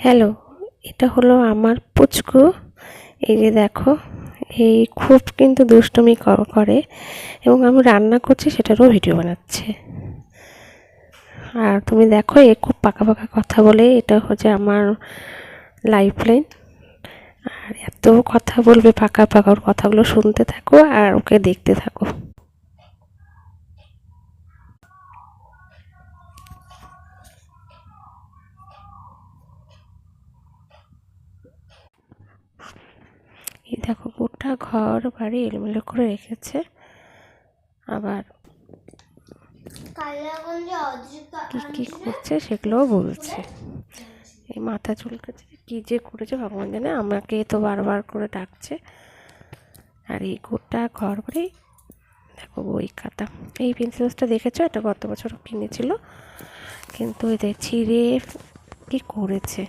Hello, এটা হলো আমার পুচকু। এই যে দেখো, এই খুব কিন্তু দুষ্টুমি করে এবং আমি রান্না করছি সেটারও ভিডিও বানাচ্ছে। আর তুমি দেখো, এ খুব পাকা পাকা কথা বলে। এটা হচ্ছে আমার লাইফ লাইন। আর এত কথা বলবে পাকা পাকা, ওর কথাগুলো শুনতে থাকো আর ওকে দেখতে থাকো। এই দেখো, গোটা ঘর বাড়ি এলোমেলো করে রেখেছে। আবার কি কি করছে সেগুলোও বলছে। এই মাথা চুলকাচ্ছে, কি যে করেছে ভগবান জানে, আমাকে তো বারবার করে ডাকছে। আর এই গোটা ঘর বাড়ি দেখো, বই খাতা। এই পেন্সিলসটা দেখেছো, এটা গত বছর কিনেছিল, কিন্তু এতে ছিঁড়ে কি করেছে।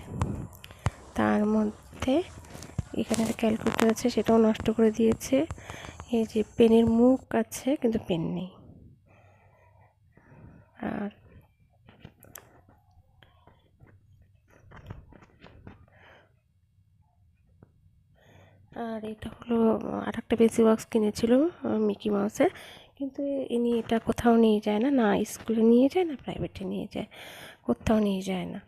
তার মধ্যে এখানে একটা ক্যালকুলেটর আছে, সেটাও নষ্ট করে দিয়েছে। এই যে পেনের মুখ আছে, কিন্তু পেন নেই। আর আর এটা হলো আর একটা পেন্সিল বক্স কিনেছিল মিকি মাউসের, কিন্তু ইনি এটা কোথাও নিয়ে যায় না, না স্কুলে নিয়ে যায় না প্রাইভেটে নিয়ে যায়, কোথাও নিয়ে যায় না।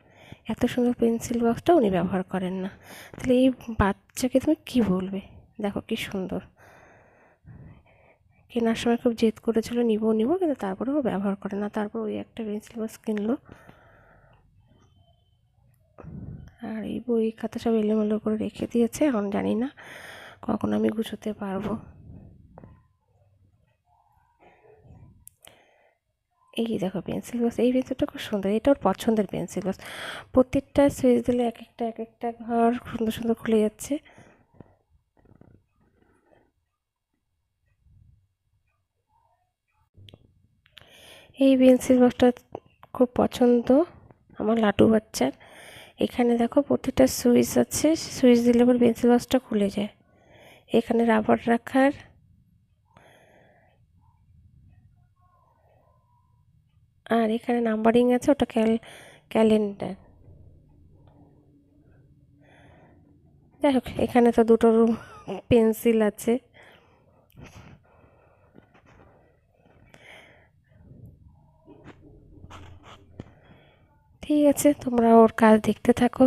এত সুন্দর পেন্সিল বক্সটা উনি ব্যবহার করেন না। তাহলে এই বাচ্চাকে তুমি কি বলবে? দেখো কি সুন্দর। কেনার সময় খুব জেদ করেছিল নিবো নিবো, কিন্তু তারপরেও ব্যবহার করে না। তারপর ওই একটা পেন্সিল বক্স কিনলো। আর এই বই খাতা সব এলোমেলো করে রেখে দিয়েছে, এখন জানি না কখন আমি গুছোতে পারবো। এই দেখো পেন্সিল বক্স, এই পেন্সিলটা খুব সুন্দর, এটা ওর পছন্দের পেন্সিল বক্স। প্রত্যেকটা সুইচ দিলে এক একটা ঘর সুন্দর সুন্দর খুলে যাচ্ছে। এই পেন্সিল বক্সটা খুব পছন্দ আমার লাড্ডু বাচ্চার। এখানে দেখো প্রতিটা সুইচ আছে, সুইচ দিলে পর পেন্সিল বক্সটা খুলে যায়। এখানে রাবার রাখার, আর এখানে নাম্বারিং আছে, ওটা ক্যালেন্ডার। যাই হোক, এখানে তো দুটো পেন্সিল আছে। ঠিক আছে, তোমরা ওর কাজ দেখতে থাকো।